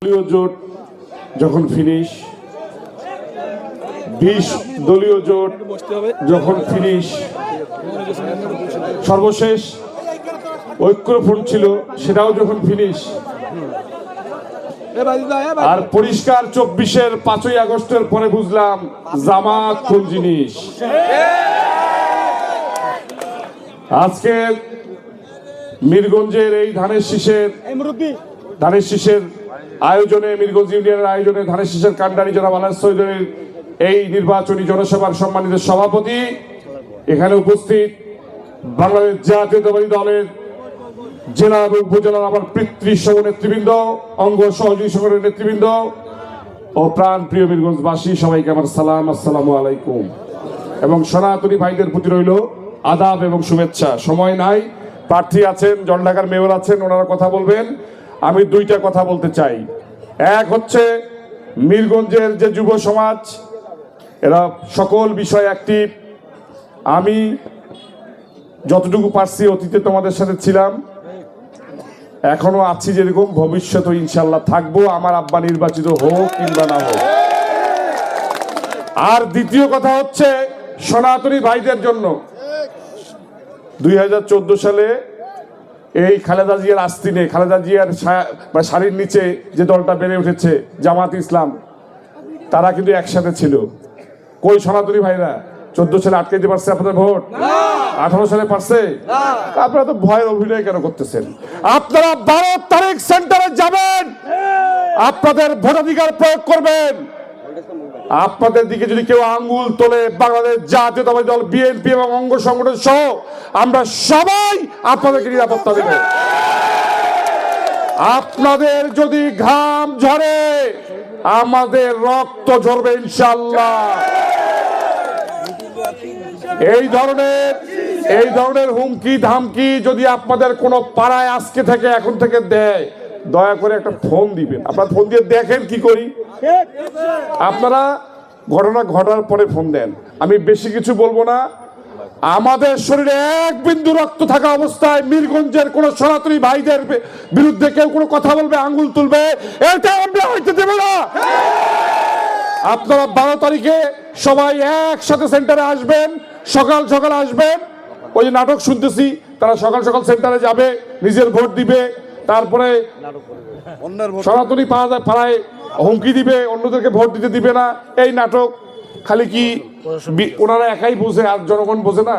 দলীয় জোট যখন ফিনিশ, 20 দলীয় জোট যখন ফিনিশ, সর্বশেষ ঐক্যফ্রন্ট ছিল সেটাও যখন ফিনিশ, আর পরিষ্কার 24-এর 5ই আগস্টের পরে বুঝলাম জামাত কোন জিনিস। আজকে মিরগঞ্জের এই ধানের শীষের আয়োজনে, মিরগঞ্জ ইউনিয়নের আয়োজনে ধানের শীষের কান্ডারি জনাব আলহাজ চৌধুরীর এই নির্বাচনী জনসভার সম্মানিত সভাপতি, এখানে উপস্থিত বাংলাদেশ জাতীয়তাবাদী দলের জেলা এবং উপজেলার আমার পিতৃসহ নেতৃবৃন্দ, অঙ্গ সহযোগী সংগঠনের নেতৃবৃন্দ ও প্রাণ প্রিয় মিরগঞ্জবাসী, সবাইকে আমার সালাম, আসসালামু আলাইকুম। এবং সনাতনী ভাইদের প্রতি রইল আদাব এবং শুভেচ্ছা। সময় নাই, প্রার্থী আছেন, জলঢাকার মেয়র আছেন, ওনারা কথা বলবেন। আমি দুইটা কথা বলতে চাই। এক হচ্ছে মিরগঞ্জের যে যুব সমাজ, এরা সকল বিষয় অ্যাক্টিভ। আমি যতটুকু পারছি অতীতে তোমাদের সাথে ছিলাম, এখনো আছি যেরকম, ভবিষ্যতে ইনশাল্লাহ থাকবো, আমার আব্বা নির্বাচিত হোক কিংবা না হোক। আর দ্বিতীয় কথা হচ্ছে সনাতনী ভাইদের জন্য, 2014 সালে এই খালেদা জিয়ার আস্তিনে, খালেদা জিয়ার শাড়ির নিচে যে দলটা বেড়ে উঠেছে জামাত ইসলাম, তারা কিন্তু একসাথে ছিল। কই সনাতনী ভাইরা? 14 সালে আটকে দিতে পারছে আপনাদের ভোট? 18 সালে পারছে? আপনারা তো ভয়ের অভিনয় কেন করতেছেন? আপনারা 12 তারিখ সেন্টারে যাবেন, আপনাদের ভোটাধিকার প্রয়োগ করবেন। আপনাদের দিকে যদি কেউ আঙ্গুল তোলে, বাংলাদেশ জাতীয়তাবাদী দল বিএনপি এবং অঙ্গ সংগঠন সহ আমরা সবাই আপনাদেরকে নিরাপত্তা দেব। আপনাদের যদি ঘাম ঝরে, আমাদের রক্ত ঝরবে ইনশাআল্লাহ। এই ধরনের হুমকি ধামকি যদি আপনাদের কোনো পাড়ায় আজকে থেকে এখন থেকে দেয়, দয়া করে একটা ফোন দিবেন। আপনারা ফোন দিয়ে দেখেন কি করি। আপনারা ঘটনা ঘটার পরে ফোন দেন। আমি বেশি কিছু বলবো না। আমাদের শরীরে এক বিন্দু রক্ত থাকা অবস্থায় মিরগঞ্জের কোন সনাতনী ভাইদের বিরুদ্ধে কেউ কোনো কথা বলবে, আঙ্গুল তুলবে, এটা আমরা হইতে দেব না। আপনারা 12 তারিখে সবাই একসাথে সেন্টারে আসবেন, সকাল সকাল আসবেন। ওই যে নাটক শুনতেছি, তারা সকাল সকাল সেন্টারে যাবে, নিজের ভোট দিবে, তারপরে সনাতনী পাড়ায় হুমকি দিবে, অন্যদেরকে ভোট দিতে দিবে না। এই নাটক খালি কি ওনারা একাই বোঝে আর জনগণ বোঝে না?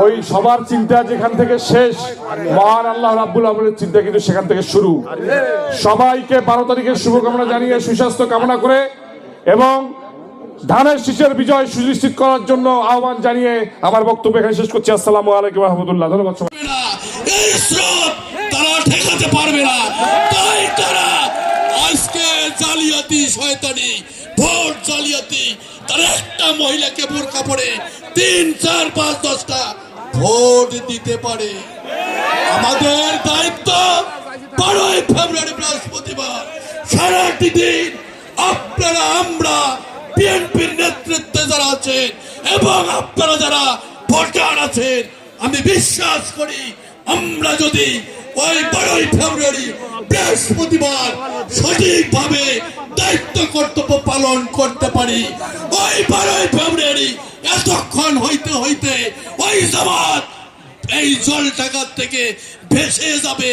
ওই সবার চিন্তা যেখান থেকে শেষ, মহান আল্লাহ রাব্বুল আলামিনের চিন্তা কিন্তু সেখান থেকে শুরু। সবাইকে 12 তারিখের শুভকামনা জানিয়ে, সুস্বাস্থ্য কামনা করে এবং ধানের শীষের বিজয় সুনিশ্চিত করার জন্য আহ্বান জানিয়ে আমার বক্তব্য এখানে শেষ করছি। আসসালামু আলাইকুম ওয়া রাহমাতুল্লাহ। ধন্যবাদ। এই স্রোত তারা ঠেকাতে পারবে না, তাই তারা আজকে জালিয়াতি, শয়তানি, ভোট জালিয়াতি, তারা একটা মহিলাকে বোরকা পরে 3, 4, 5, 10টা ভোট দিতে পারে। আমাদের দায়িত্ব 12ই ফেব্রুয়ারি বৃহস্পতিবার সারাটি দিন আপনারা, আমরা বিএনপির নেতৃত্বে যারা আছেন এবং আপনারা যারা ভোটার আছেন, আমি বিশ্বাস করি আমরা যদি ওই 12ই ফেব্রুয়ারি বৃহস্পতিবার সঠিকভাবে দায়িত্ব কর্তব্য পালন করতে পারি, ওই 12ই ফেব্রুয়ারি এতক্ষণ হইতে হইতে ওই জামাত এই জলঢাকার থেকে ভেসে যাবে।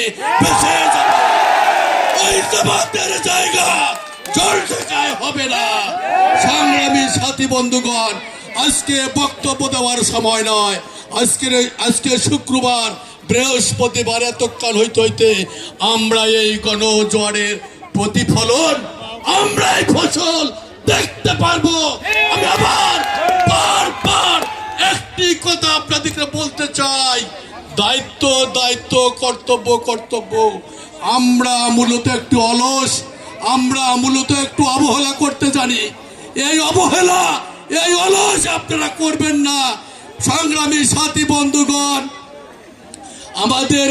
ওই জামাতের জায়গা জলঢাকায় হবে না। সংগ্রামী সাথী বন্ধুগণ, আজকে বক্তব্য দেওয়ার সময় নয়। আজকে শুক্রবার, বৃহস্পতিবার এতক্ষণ হইতে হইতে আমরা এই গণজোয়ারের প্রতিফলন, আমরা এই ফসল দেখতে পারবো। আমি আবার বারবার একটি কথা আপনাদেরকে বলতে চাই, দায়িত্ব দায়িত্ব, কর্তব্য কর্তব্য। আমরা মূলত একটু অলস, আমরা মূলত একটু অবহেলা করতে জানি। এই অবহেলা, এই অলস আপনারা করবেন না। সংগ্রামী সাথী বন্ধুগণ, আমাদের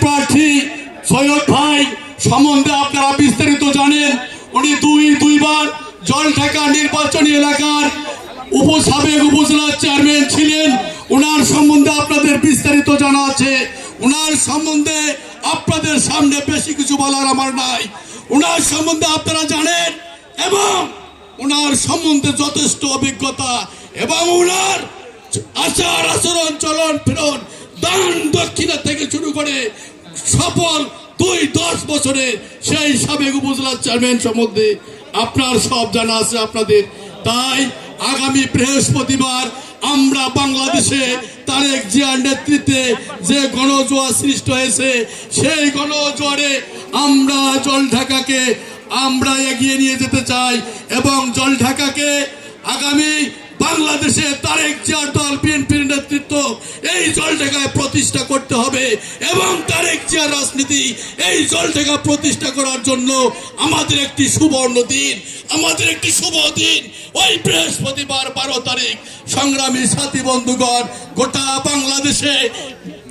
প্রার্থী সৈয়দ ভাই সম্বন্ধে আপনারা বিস্তারিত জানেন। উনি দুইবার জলঢাকা নির্বাচনী এলাকার সাবেক উপজেলা চেয়ারম্যান ছিলেন। ওনার সম্বন্ধে আপনাদের বিস্তারিত জানা আছে। উনার সম্বন্ধে আপনাদের সামনে বেশি কিছু বলার আমার নাই। উনার সম্বন্ধে আপনারা জানেন এবং উনার সম্বন্ধে যথেষ্ট অভিজ্ঞতা এবং উনার আচার আচরণ চলন ফেরন দান দক্ষিণা থেকে শুরু করে সফল 10 বছরের সেই সাবেক উপজেলা চেয়ারম্যান সম্বন্ধে আপনার সব জানা আছে আপনাদের। তাই আগামী বৃহস্পতিবার আমরা বাংলাদেশে তারেক জিয়ার নেতৃত্বে যে গণজোয়ার সৃষ্টি হয়েছে সেই গণজোয়ারে আমরা জলঢাকাকে আমরা এগিয়ে নিয়ে যেতে চাই এবং জলঢাকাকে আগামী বাংলাদেশে তারেক জিয়ার দল বিএনপির নেতৃত্ব এই জলঢাকায় প্রতিষ্ঠা করতে হবে এবং তারেক জিয়ার রাজনীতি এই জলঢাকা প্রতিষ্ঠা করার জন্য আমাদের একটি সুবর্ণ দিন, আমাদের একটি শুভ দিন ওই বৃহস্পতিবার 12 তারিখ। সংগ্রামী সাথী বন্ধুগণ, গোটা বাংলাদেশে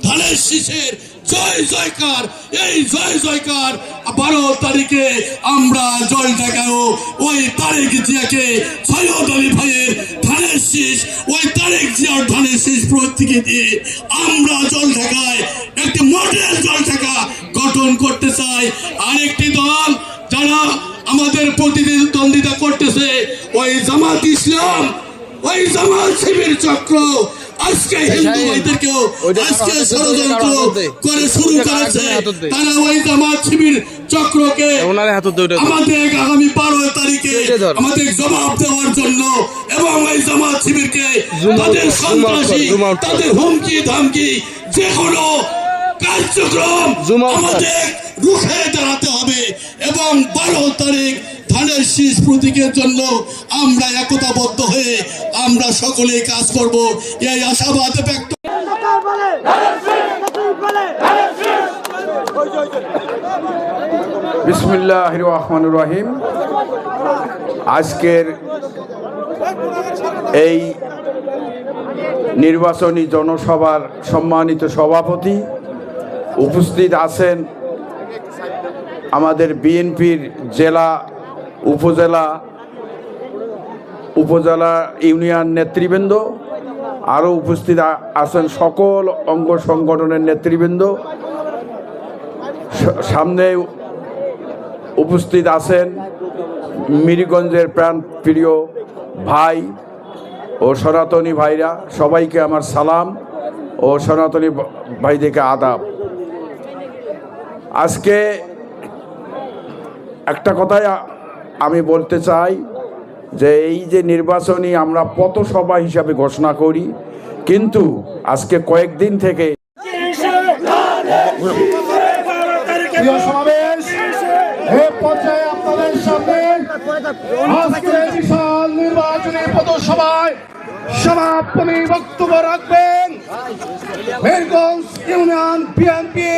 ধানের শীষের জয় জয়কার, এই জয় জয়কার 12 তারিখে আমরা জলঢাকায়ও ওই তারেক জিয়াকে সৈয়দ আলী ভাইয়ের ধানের শীষ, ওই তারেক জিয়ার ধানের শীষ প্রতীকে দিয়ে আমরা জলঢাকায় একটি মডেল জলঢাকা গঠন করতে চাই। আরেকটি দল যারা আমাদের প্রতিদ্বন্দ্বিতা করতেছে ওই জামাত ইসলাম, ওই জামাত শিবির চক্র আজকে হিন্দু ভাইদেরকেও আজকে ষড়যন্ত্র করে শুরু করেছে। তারা ওই জামাত শিবির চক্রকে আমাদের আগামী 12 তারিখে আমাদের জবাব দেওয়ার জন্য এবং ওই জামাত শিবিরকে তাদের সন্ত্রাসী, তাদের হুমকি ধামকি যে কোনো কার্যক্রম আমাদের রুখে দাঁড়াতে হবে এবং 12 তারিখ ধানের শীষ প্রতীকের জন্য আমরা একতাবদ্ধ হয়ে আমরা সকলে কাজ করব এই আশাবাদ ব্যক্ত। বিসমিল্লাহির রহমানির রহিম। আজকের এই নির্বাচনী জনসভার সম্মানিত সভাপতি উপস্থিত আছেন আমাদের বিএনপির জেলা উপজেলা ইউনিয়ন নেতৃবৃন্দ, আরও উপস্থিত আছেন সকল অঙ্গ সংগঠনের নেতৃবৃন্দ, সামনে উপস্থিত আছেন মিরিগঞ্জের প্রাণপ্রিয় ভাই ও সনাতনী ভাইরা, সবাইকে আমার সালাম ও সনাতনী ভাইদেরকে আদাব। আজকে একটা কথাই আমি বলতে চাই যে এই যে নির্বাচনী আমরা পথসভা হিসাবে ঘোষণা করি, কিন্তু আজকে কয়েকদিন থেকে আপনাদের সামনে আজকে বিশাল নির্বাচনী পথসভায় সমাপনী বক্তব্য রাখবেন মিরগঞ্জ ইউনিয়ন বিএনপি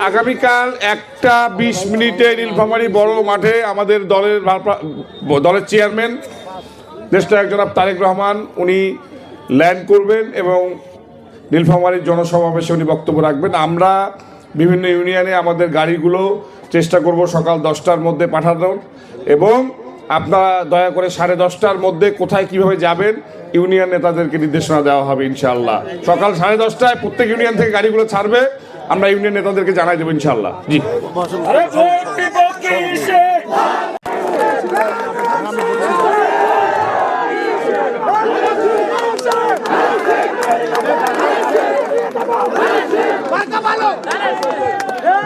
আগামীকাল 1:20 নীলফামারী বড় মাঠে আমাদের দলের চেয়ারম্যান দেশনায়ক জনাব তারেক রহমান উনি ল্যান্ড করবেন এবং নীলফামারীর জনসমাবেশে উনি বক্তব্য রাখবেন। আমরা বিভিন্ন ইউনিয়নে আমাদের গাড়িগুলো চেষ্টা করব সকাল 10টার মধ্যে পাঠানোর এবং আপনারা দয়া করে 10:30টার মধ্যে কোথায় কিভাবে যাবেন ইউনিয়ন নেতাদেরকে নির্দেশনা দেওয়া হবে ইনশাআল্লাহ। সকাল 10:30টায় প্রত্যেক ইউনিয়ন থেকে গাড়িগুলো ছাড়বে, আমরা ইউনিয়ন নেতাদেরকে জানাই দেবো ইনশাআল্লাহ। জি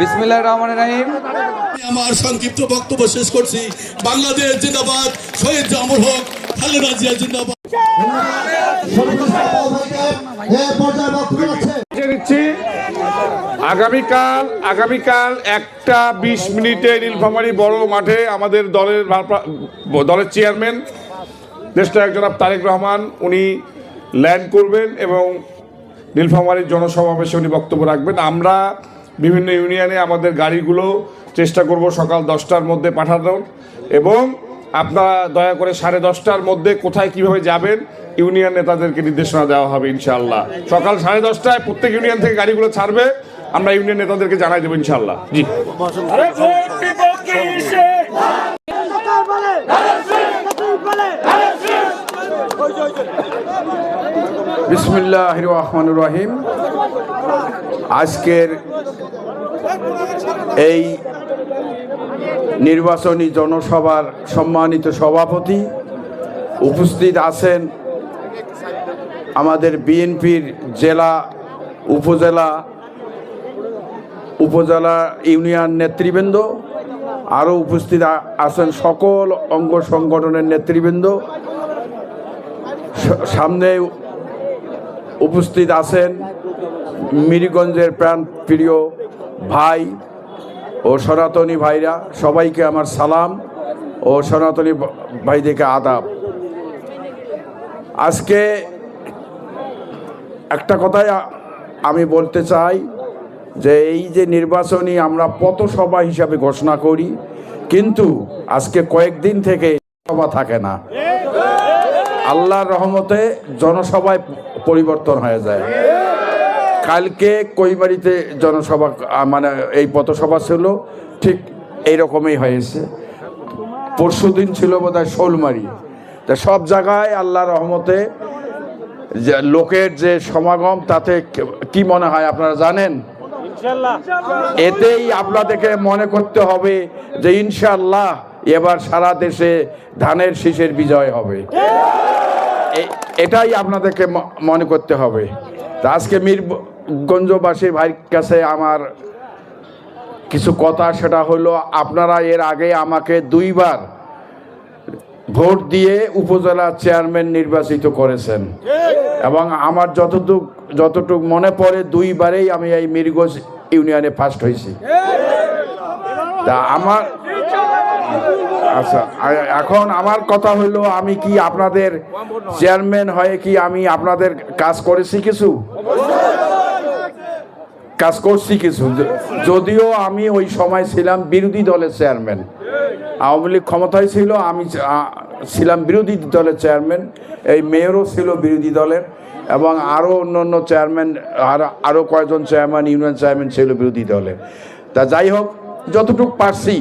বিসমিল্লাহির রহমানির রহিম। আমার সংক্ষিপ্ত বক্তব্য শেষ করছি। বাংলাদেশ জিন্দাবাদ, শহীদ জামুল হক, খালেদা জিয়া জিন্দাবাদ। আগামীকাল 1:20 নীলফামারী বড় মাঠে আমাদের দলের চেয়ারম্যান দেশনায়ক জনাব তারেক রহমান উনি ল্যান্ড করবেন এবং নীলফামারীর জনসমাবেশে উনি বক্তব্য রাখবেন। আমরা বিভিন্ন ইউনিয়নে আমাদের গাড়িগুলো চেষ্টা করব সকাল 10টার মধ্যে পাঠানোর এবং আপনারা দয়া করে 10:30টার মধ্যে কোথায় কিভাবে যাবেন ইউনিয়ন নেতাদেরকে নির্দেশনা দেওয়া হবে ইনশাআল্লাহ। সকাল 10:30টায় প্রত্যেক ইউনিয়ন থেকে গাড়িগুলো ছাড়বে, আমরা ইউনিয়ন নেতাদেরকে জানাই দেবো ইনশাআল্লাহ। জি বিসমিল্লাহির রহমানির রহিম। আজকের এই নির্বাচনী জনসভার সম্মানিত সভাপতি, উপস্থিত আছেন আমাদের বিএনপির জেলা, উপজেলা ইউনিয়ন নেতৃবৃন্দ, আরও উপস্থিত আছেন সকল অঙ্গ সংগঠনের নেতৃবৃন্দ, সামনে উপস্থিত আছেন মিরিগঞ্জের প্রাণ প্রিয় ভাই ও সনাতনী ভাইরা, সবাইকে আমার সালাম ও সনাতনী ভাইদেরকে আদাব। আজকে একটা কথাই আমি বলতে চাই যে এই যে নির্বাচনী আমরা পথসভা হিসাবে ঘোষণা করি, কিন্তু আজকে কয়েকদিন থেকে সভা থাকে না। আল্লাহর রহমতে জনসভায় পরিবর্তন হয়ে যায়। কালকে কৈবাড়িতে জনসভা মানে এই পথসভা ছিল, ঠিক এইরকমই হয়েছে। পরশুদিন ছিল বোধহয় শোলমারি। তা সব জায়গায় আল্লাহর রহমতে যে লোকের যে সমাগম, তাতে কি মনে হয় আপনারা জানেন? এতেই আপনাদেরকে মনে করতে হবে যে ইনশাআল্লাহ এবার সারা দেশে ধানের শীষের বিজয় হবে। এটাই আপনাদেরকে মনে করতে হবে। তা আজকে মিরগঞ্জবাসী ভাইয়ের কাছে আমার কিছু কথা, সেটা হলো আপনারা এর আগে আমাকে 2 বার ভোট দিয়ে উপজেলা চেয়ারম্যান নির্বাচিত করেছেন এবং আমার যতটুক মনে পড়ে 2 বারেই আমি এই মিরগঞ্জ ইউনিয়নে ফার্স্ট হয়েছি। তা আমার আচ্ছা, এখন আমার কথা হলো, আমি কি আপনাদের চেয়ারম্যান হয়ে কি আমি আপনাদের কাজ করেছি? কিছু কাজ করছি কিছু, যদিও আমি ওই সময় ছিলাম বিরোধী দলের চেয়ারম্যান। আওয়ামী লীগ ক্ষমতায় ছিল, আমি ছিলাম বিরোধী দলের চেয়ারম্যান। এই মেয়রও ছিল বিরোধী দলের এবং আরও অন্য চেয়ারম্যান, আরও কয়েকজন চেয়ারম্যান, ইউনিয়ন চেয়ারম্যান ছিল বিরোধী দলের। তা যাই হোক, যতটুকু পারছি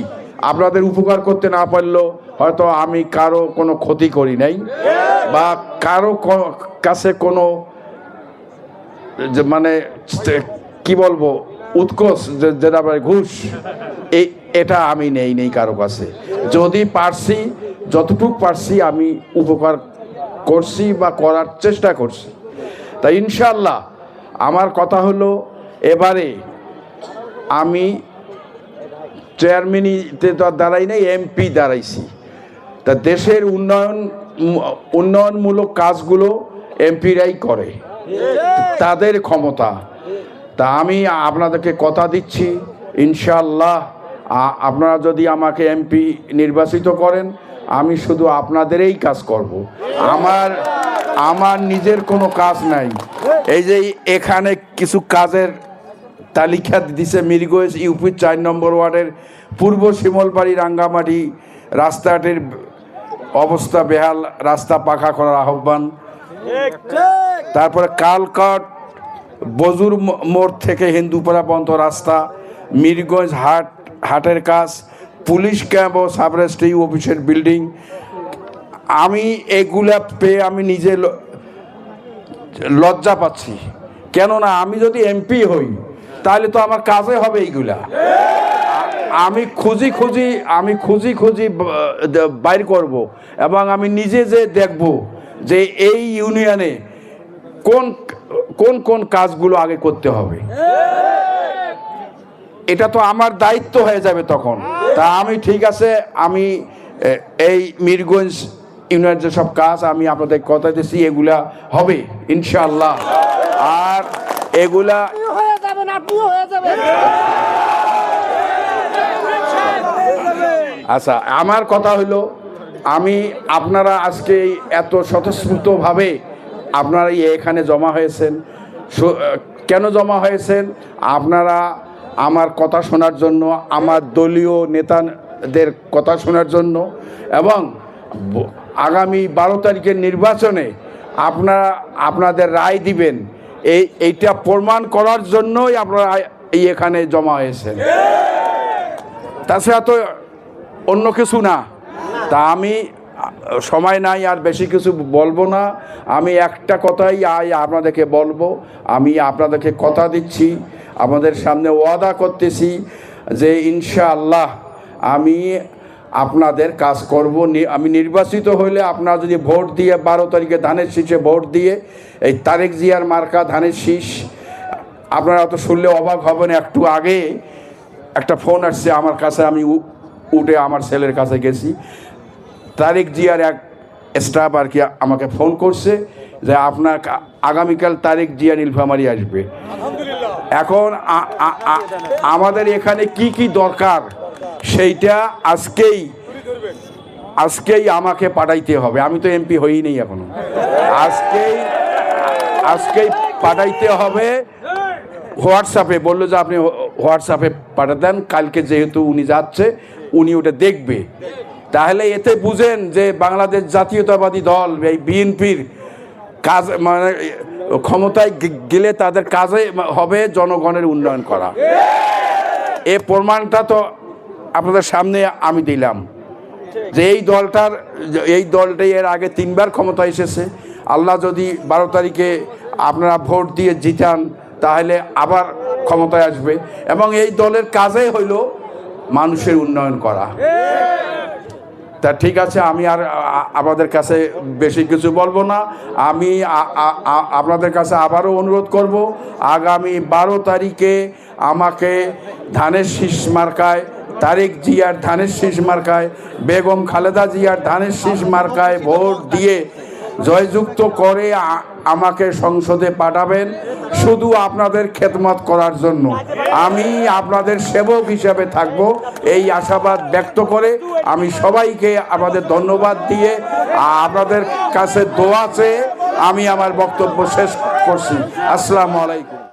আপনাদের উপকার করতে না পারলেও হয়তো আমি কারো কোনো ক্ষতি করি নাই বা কারো কাছে কোনো মানে কি বলবো উৎকোষ, যেটা ঘুষ, এটা আমি নেই কারো কাছে। যদি পারছি, যতটুকু পারছি আমি উপকার করছি বা করার চেষ্টা করছি। তা ইনশাল্লাহ আমার কথা হলো, এবারে আমি চেয়ারম্যানিতে তো দাঁড়াই নাই, এমপি দাঁড়াইছি। তা দেশের উন্নয়নমূলক কাজগুলো এমপিরাই করে, তাদের ক্ষমতা। তা আমি আপনাদেরকে কথা দিচ্ছি, ইনশাআল্লাহ আপনারা যদি আমাকে এমপি নির্বাচিত করেন, আমি শুধু আপনাদেরই কাজ করব। আমার নিজের কোনো কাজ নাই। এই যে এখানে কিছু কাজের তালিকা দিছে, মিরগঞ্জ ইউপির 4 নম্বর ওয়ার্ডের পূর্ব শিমলবাড়ি রাঙ্গামাটি রাস্তাটির অবস্থা বেহাল, রাস্তা পাকা করার আহ্বান। তারপরে কালকাট বজুর মোড় থেকে হিন্দুপাড়া পর্যন্ত রাস্তা, মিরগঞ্জ হাটের কাজ, পুলিশ ক্যাম্প ও সাব রেজিস্ট্রি অফিসের বিল্ডিং। আমি এগুলা পেয়ে আমি নিজে লজ্জা পাচ্ছি। কেননা আমি যদি এমপি হই তাহলে তো আমার কাজে হবে এইগুলা। আমি খুঁজি বাইর করব এবং আমি নিজে যে দেখব যে এই ইউনিয়নে কোন কাজগুলো আগে করতে হবে। এটা তো আমার দায়িত্ব হয়ে যাবে তখন। তা আমি ঠিক আছে, আমি এই মিরগঞ্জ ইউনিয়নের যেসব কাজ আমি আপনাদের কথা দিচ্ছি, এগুলা হবে ইনশাআল্লাহ। আর এগুলা আচ্ছা, আমার কথা হলো, আপনারা আজকে এত স্বতঃস্ফূর্তভাবে আপনারা এখানে জমা হয়েছেন। কেন জমা হয়েছেন? আপনারা আমার কথা শোনার জন্য, আমার দলীয় নেতাদের কথা শোনার জন্য এবং আগামী 12 তারিখের নির্বাচনে আপনাদের রায় দিবেন, এইটা প্রমাণ করার জন্যই আপনারা এখানে জমা হয়েছেন। তাছাড়া তো অন্য কিছু না। তা আমি সময় নাই আর বেশি কিছু বলবো না। আমি একটা কথাই আপনাদেরকে বলবো, আমি আপনাদেরকে কথা দিচ্ছি, আমাদের সামনে ওয়াদা করতেছি যে ইনশাআল্লাহ আমি আপনাদের কাজ করব। আমি নির্বাচিত হলে আপনারা যদি ভোট দিয়ে 12 তারিখে ধানের শীষে ভোট দিয়ে এই তারেক জিয়ার মার্কা ধানের শীষ, আপনারা তো শুনলে অবাক হবেন, একটু আগে একটা ফোন আসছে আমার কাছে, আমি উঠে আমার ছেলের কাছে গেছি, তারেক জিয়ার এক স্টাফ আর কি আমাকে ফোন করছে যে আপনার আগামীকাল তারেক জিয়া নীলফামারী আসবে। এখন আমাদের এখানে কি কি দরকার সেইটা আজকেই আমাকে পাঠাইতে হবে। আমি তো এমপি হইনি এখনো, আজকেই পাঠাইতে হবে। হোয়াটসঅ্যাপে বললো যে আপনি হোয়াটসঅ্যাপে পাঠা দেন, কালকে যেহেতু উনি যাচ্ছে উনি ওটা দেখবে। তাহলে এতে বুঝেন যে বাংলাদেশ জাতীয়তাবাদী দল এই বিএনপির কাজ, মানে ক্ষমতায় গেলে তাদের কাজে হবে জনগণের উন্নয়ন করা। এই প্রমাণটা তো আপনাদের সামনে আমি দিলাম যে এই দলটাই এর আগে 3 বার ক্ষমতা এসেছে। আল্লাহ যদি 12 তারিখে আপনারা ভোট দিয়ে জিতান তাহলে আবার ক্ষমতায় আসবে, এবং এই দলের কাজই হইল মানুষের উন্নয়ন করা। তা ঠিক আছে, আমি আর আপনাদের কাছে বেশি কিছু বলবো না। আমি আপনাদের কাছে আবারও অনুরোধ করব, আগামী 12 তারিখে আমাকে ধানের শীষ মার্কায়, তারেক জিয়ার ধানের শীষ মার্কায়, বেগম খালেদা জিয়ার ধানের শীষ মার্কায় ভোট দিয়ে জয়যুক্ত করে আমাকে সংসদে পাঠাবেন, শুধু আপনাদের খেদমত করার জন্য। আমি আপনাদের সেবক হিসাবে থাকব, এই আশাবাদ ব্যক্ত করে আমি সবাইকে আপনাদের ধন্যবাদ দিয়ে আপনাদের কাছে দোয়া চেয়ে আমি আমার বক্তব্য শেষ করছি। আসসালামু আলাইকুম।